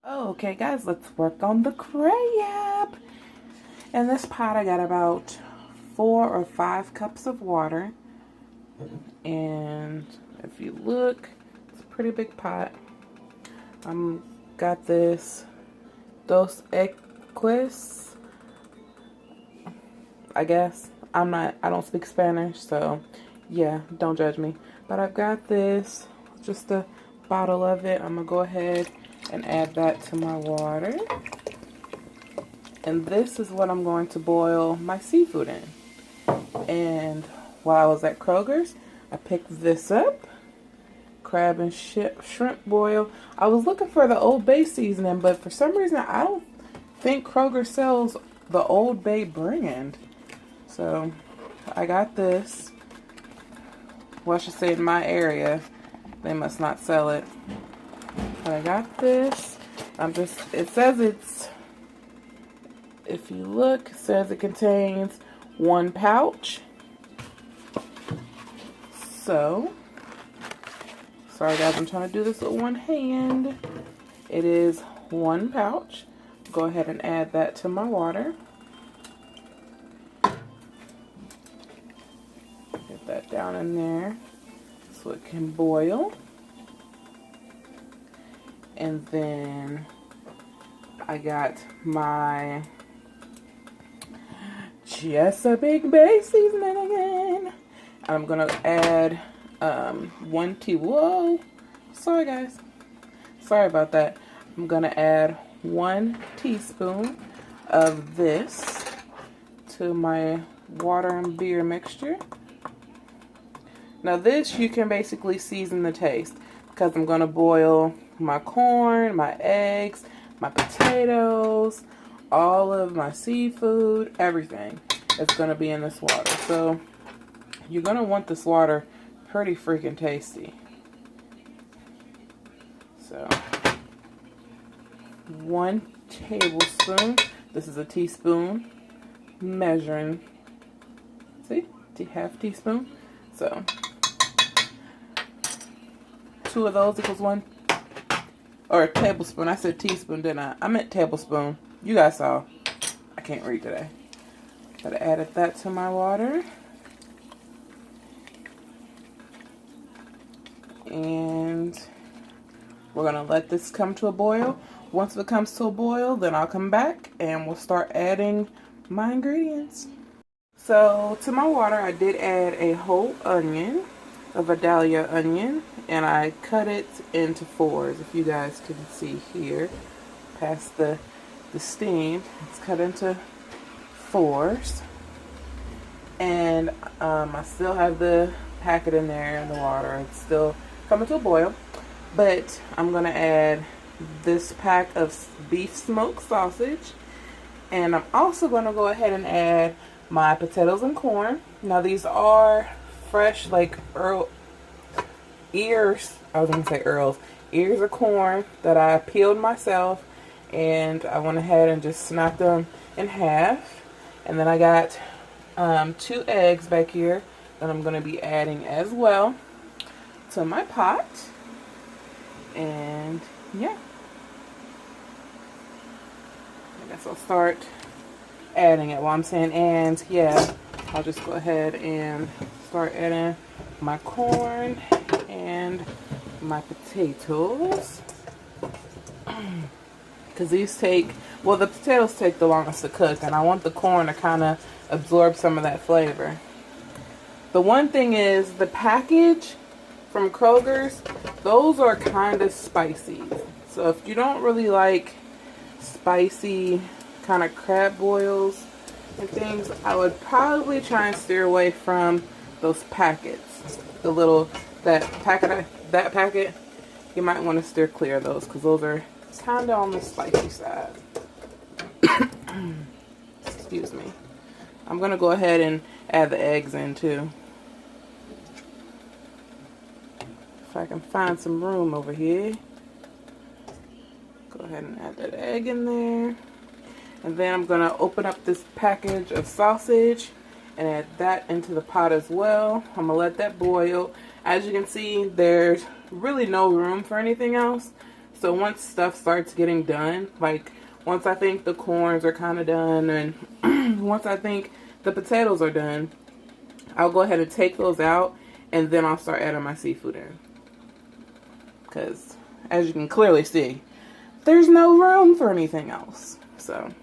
Okay guys, let's work on the crab. In this pot I got about 4 or 5 cups of water. And if you look, it's a pretty big pot. Got this Dos Equis, I guess. I don't speak Spanish, so yeah, don't judge me. But I've got this, just a bottle of it. I'm gonna go ahead and add that to my water. And this is what I'm going to boil my seafood in. And while I was at Kroger's, I picked this up. Crab and shrimp boil. I was looking for the Old Bay seasoning, but for some reason I don't think Kroger sells the Old Bay brand. So I got this. Well, I should say in my area. They must not sell it. But I got this. It says it's, if you look, it says it contains 1 pouch. So, sorry guys, I'm trying to do this with one hand. It is 1 pouch. Go ahead and add that to my water. Get that down in there so it can boil. And then I got my Chesapeake Bay seasoning again. I'm gonna add 1 whoa, sorry guys, sorry about that. I'm gonna add 1 teaspoon of this to my water and beer mixture. Now this you can basically season the taste, because I'm gonna boil my corn, my eggs, my potatoes, all of my seafood, everything is gonna be in this water. So you're gonna want this water pretty freaking tasty. So 1 tablespoon. This is a teaspoon measuring. See, half teaspoon. So 2 of those equals 1, or a tablespoon. I said teaspoon, didn't I? I meant tablespoon. You guys saw. I can't read today. But I added that to my water. And we're gonna let this come to a boil. Once it comes to a boil, then I'll come back and we'll start adding my ingredients. So to my water, I did add a whole onion, a Vidalia onion, and I cut it into 4s. If you guys can see here, past the steam, it's cut into 4s. And I still have the packet in there in the water. It's still coming to a boil. But I'm going to add this pack of beef smoked sausage. And I'm also going to go ahead and add my potatoes and corn. Now these are fresh, like ears. I was going to say earls. Ears of corn that I peeled myself. And I went ahead and just snapped them in half. And then I got 2 eggs back here that I'm going to be adding as well to my pot. And yeah, I guess I'll start adding it. While I'm saying and, yeah, I'll just go ahead and start adding my corn and my potatoes. Because these take, well, the potatoes take the longest to cook, and I want the corn to kind of absorb some of that flavor. The one thing is, the package from Kroger's, those are kind of spicy. So if you don't really like spicy kind of crab boils and things, I would probably try and steer away from those packets. The little, that packet, you might want to steer clear of those, because those are kind of on the spicy side. Excuse me. I'm going to go ahead and add the eggs in too. If I can find some room over here. Go ahead and add that egg in there. And then I'm going to open up this package of sausage and add that into the pot as well. I'm going to let that boil. As you can see, there's really no room for anything else. So once stuff starts getting done, like once I think the corns are kind of done and once I think the potatoes are done, I'll go ahead and take those out and then I'll start adding my seafood in. Because as you can clearly see, there's no room for anything else. So,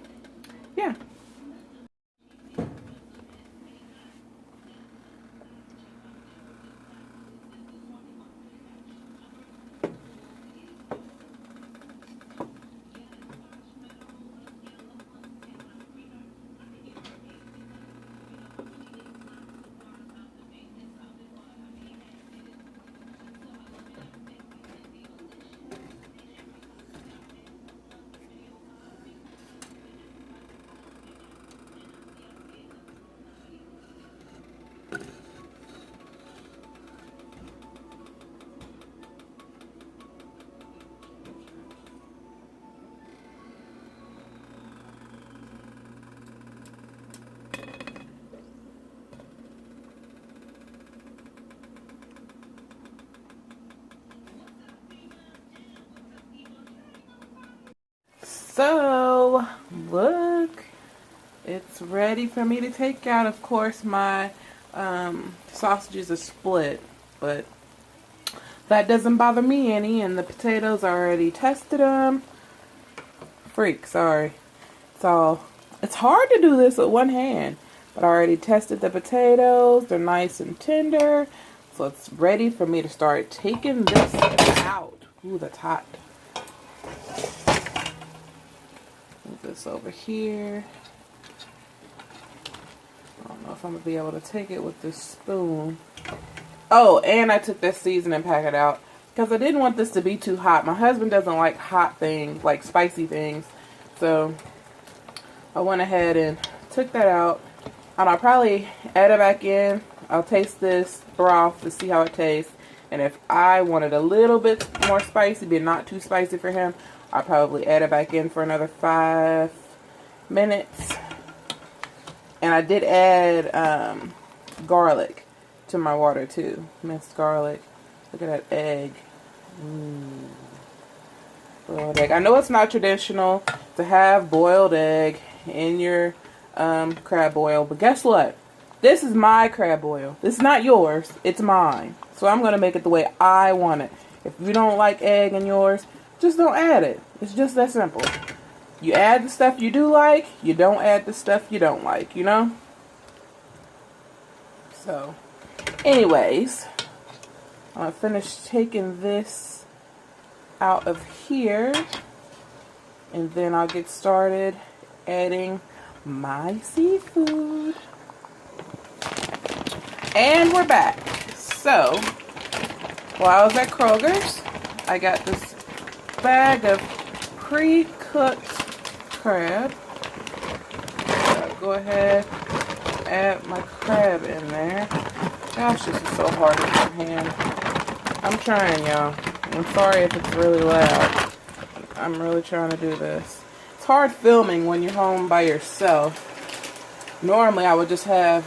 yeah. So, look, it's ready for me to take out. Of course, my sausages are split, but that doesn't bother me any, and the potatoes, I already tested them. Sorry. It's hard to do this with one hand, but I already tested the potatoes. They're nice and tender, so it's ready for me to start taking this out. Ooh, that's hot. Move this over here. I don't know if I'm going to be able to take it with this spoon. Oh, and I took that seasoning packet out because I didn't want this to be too hot. My husband doesn't like hot things, like spicy things. So I went ahead and took that out. And I'll probably add it back in. I'll taste this broth to see how it tastes. And if I wanted a little bit more spicy, but not too spicy for him, I'll probably add it back in for another 5 minutes. And I did add garlic to my water too. Minced garlic. Look at that egg. Boiled egg. I know it's not traditional to have boiled egg in your crab boil, but guess what? This is my crab boil. This is not yours. It's mine. So I'm going to make it the way I want it. If you don't like egg in yours, just don't add it. It's just that simple. You add the stuff you do like, you don't add the stuff you don't like, you know? So, anyways, I'm going to finish taking this out of here, and then I'll get started adding my seafood. And we're back. So, while I was at Kroger's, I got this bag of pre-cooked crab. So go ahead, add my crab in there. Gosh, this is so hard with my hand. I'm trying, y'all. I'm sorry if it's really loud. I'm really trying to do this. It's hard filming when you're home by yourself. Normally, I would just have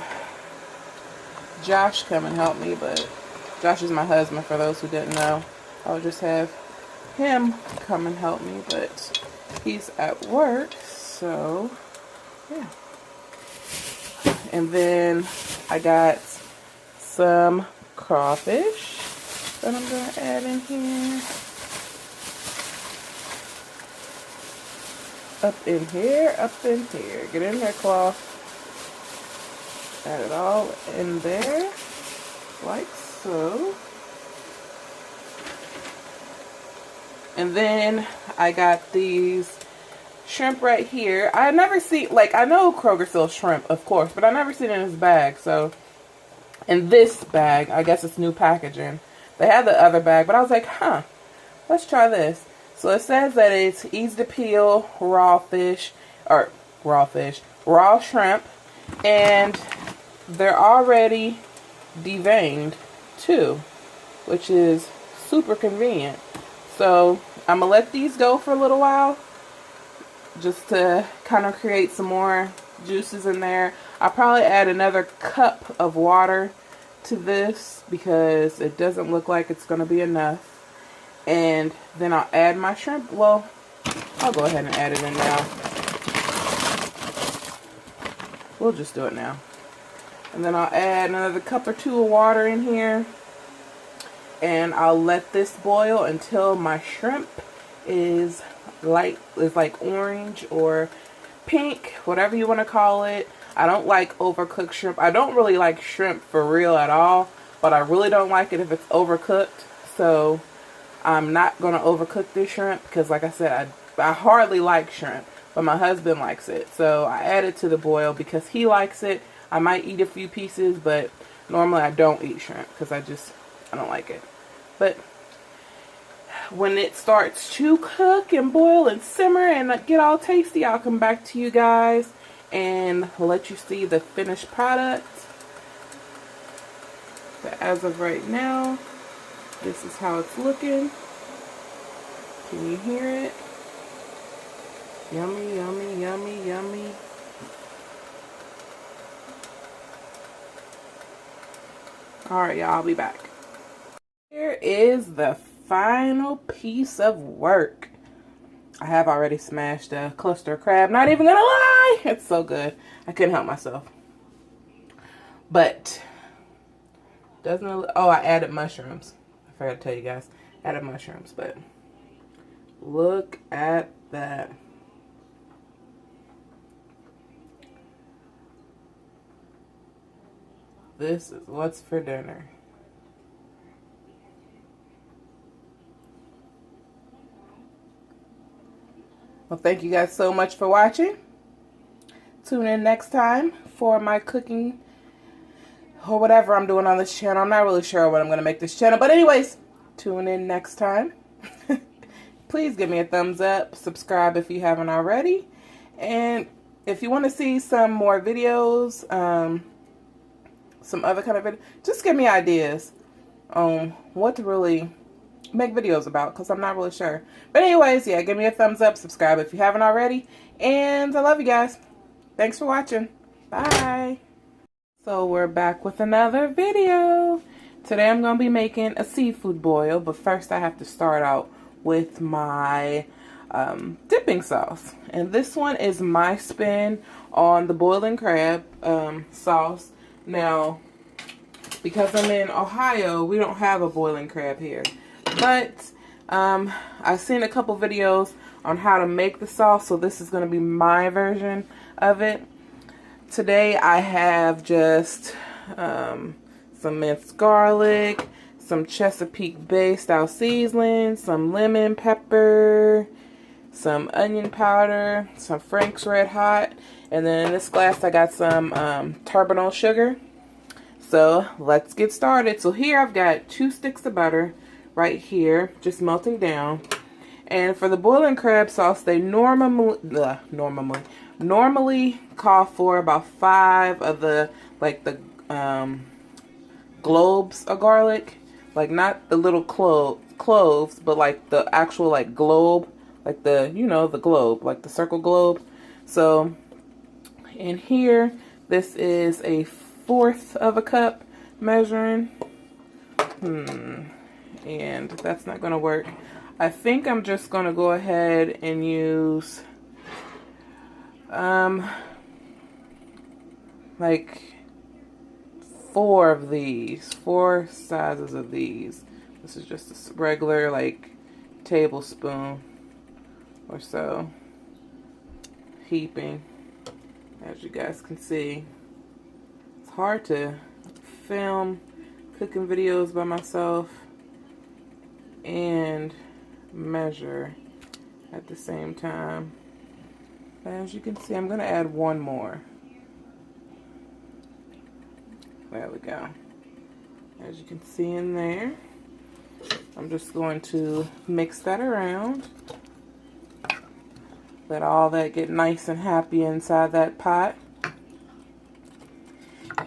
Josh come and help me, but Josh is my husband, for those who didn't know. I would just have him come and help me, but he's at work, so yeah. And then I got some crawfish that I'm going to add in here. Up in here, up in here. Get in there, cloth. Add it all in there, like so. And then I got these shrimp right here. I never see, like, I know Kroger sells shrimp, of course, but I never seen it in this bag. So, in this bag, I guess it's new packaging. They had the other bag, but I was like, let's try this. So it says that it's easy to peel raw shrimp, and they're already deveined too, which is super convenient. So I'm gonna let these go for a little while just to kind of create some more juices in there. I'll probably add another cup of water to this because it doesn't look like it's gonna be enough. And then I'll add my shrimp. Well, I'll go ahead and add it in now. We'll just do it now. And then I'll add another cup or two of water in here. And I'll let this boil until my shrimp is like orange or pink, whatever you want to call it. I don't like overcooked shrimp. I don't really like shrimp for real at all, but I really don't like it if it's overcooked. So I'm not going to overcook this shrimp because, like I said, I hardly like shrimp, but my husband likes it. So I add it to the boil because he likes it. I might eat a few pieces, but normally I don't eat shrimp because I don't like it. But when it starts to cook and boil and simmer and get all tasty, I'll come back to you guys and let you see the finished product. But as of right now, this is how it's looking. Can you hear it? Yummy, yummy, yummy, yummy. Alright, y'all, I'll be back. Here is the final piece of work. I have already smashed a cluster of crab. Not even gonna lie, it's so good. I couldn't help myself. But doesn't it? Oh, I added mushrooms. I forgot to tell you guys. Added mushrooms, but look at that. This is what's for dinner. Well, thank you guys so much for watching. Tune in next time for my cooking or whatever I'm doing on this channel. I'm not really sure what I'm going to make this channel. But anyways, tune in next time. Please give me a thumbs up. Subscribe if you haven't already. And if you want to see some more videos, some other kind of video, just give me ideas on what to really make videos about, because I'm not really sure. But anyways, yeah, give me a thumbs up, subscribe if you haven't already, and I love you guys. Thanks for watching. Bye. So we're back with another video. Today I'm going to be making a seafood boil, but first I have to start out with my dipping sauce. And this one is my spin on the boiling crab sauce. Now, because I'm in Ohio, we don't have a boiling crab here. But I've seen a couple videos on how to make the sauce, so this is going to be my version of it. Today I have just some minced garlic, some Chesapeake Bay style seasoning, some lemon pepper, some onion powder, some Frank's Red Hot, and then in this glass I got some turbinol sugar. So let's get started. So here I've got 2 sticks of butter right here, just melting down. And for the boiling crab sauce, they normally call for about 5 of the globes of garlic, like not the little cloves, but like the actual like globe, like the, you know, the globe, like the circle globe. So in here, this is a 1/4 of a cup measuring. And that's not gonna work. I think I'm just gonna go ahead and use like 4 of these, 4 sizes of these. This is just a regular like tablespoon or so, heaping, as you guys can see. It's hard to film cooking videos by myself and measure at the same time. But as you can see, I'm going to add 1 more. There we go. As you can see in there, I'm just going to mix that around. Let all that get nice and happy inside that pot.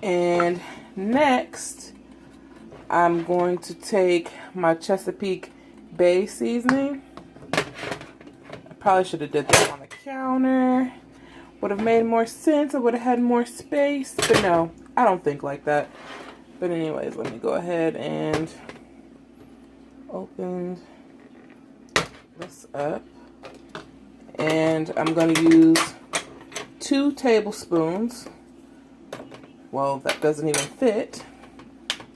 And next, I'm going to take my Chesapeake Bay seasoning. I probably should have did that on the counter. Would have made more sense. I would have had more space. But no, I don't think like that. But anyways, let me go ahead and open this up. And I'm going to use 2 tablespoons. Well, that doesn't even fit.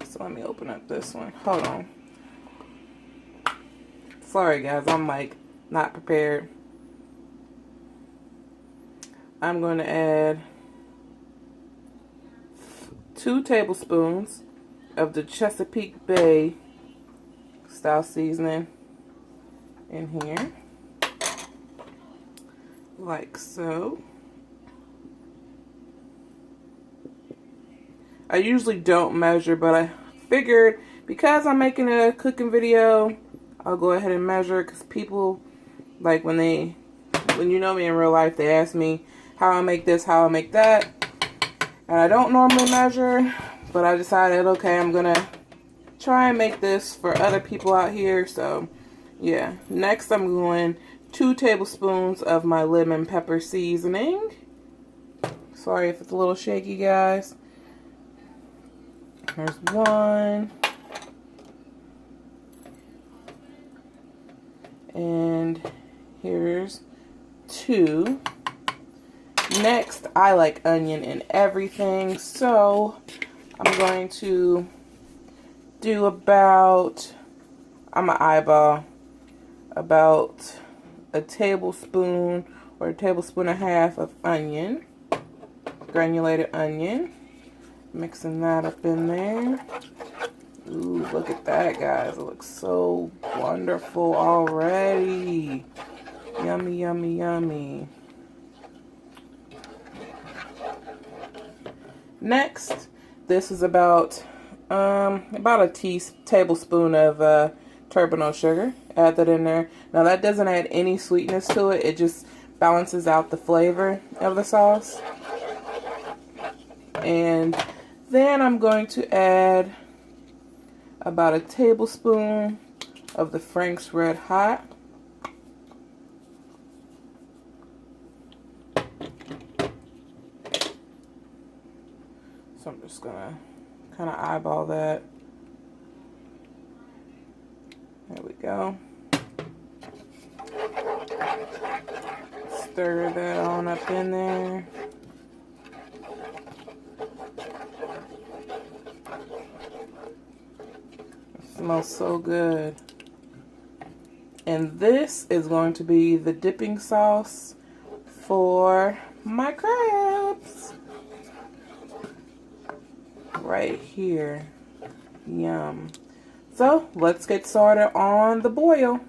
So let me open up this one. Hold on. Sorry guys, I'm like not prepared. I'm going to add 2 tablespoons of the Chesapeake Bay style seasoning in here. Like so. I usually don't measure, but I figured because I'm making a cooking video, I'll go ahead and measure, because people, like when you know me in real life, they ask me how I make this, how I make that. And I don't normally measure, but I decided, okay, I'm gonna try and make this for other people out here. So yeah, next I'm going 2 tablespoons of my lemon pepper seasoning. Sorry if it's a little shaky, guys. Here's 1. And here's 2. Next, I like onion in everything, so I'm going to do about, I'm gonna eyeball about a tablespoon or a tablespoon and a half of onion, granulated onion. Mixing that up in there. Ooh, look at that, guys. It looks so wonderful already. Yummy, yummy, yummy. Next, this is about a tablespoon of turbinate sugar. Add that in there. Now that doesn't add any sweetness to it. It just balances out the flavor of the sauce. And then I'm going to add about a tablespoon of the Frank's Red Hot. So I'm just gonna kind of eyeball that. There we go. Stir that on up in there. Smells so good. And this is going to be the dipping sauce for my crabs. Right here. Yum. So let's get started on the boil.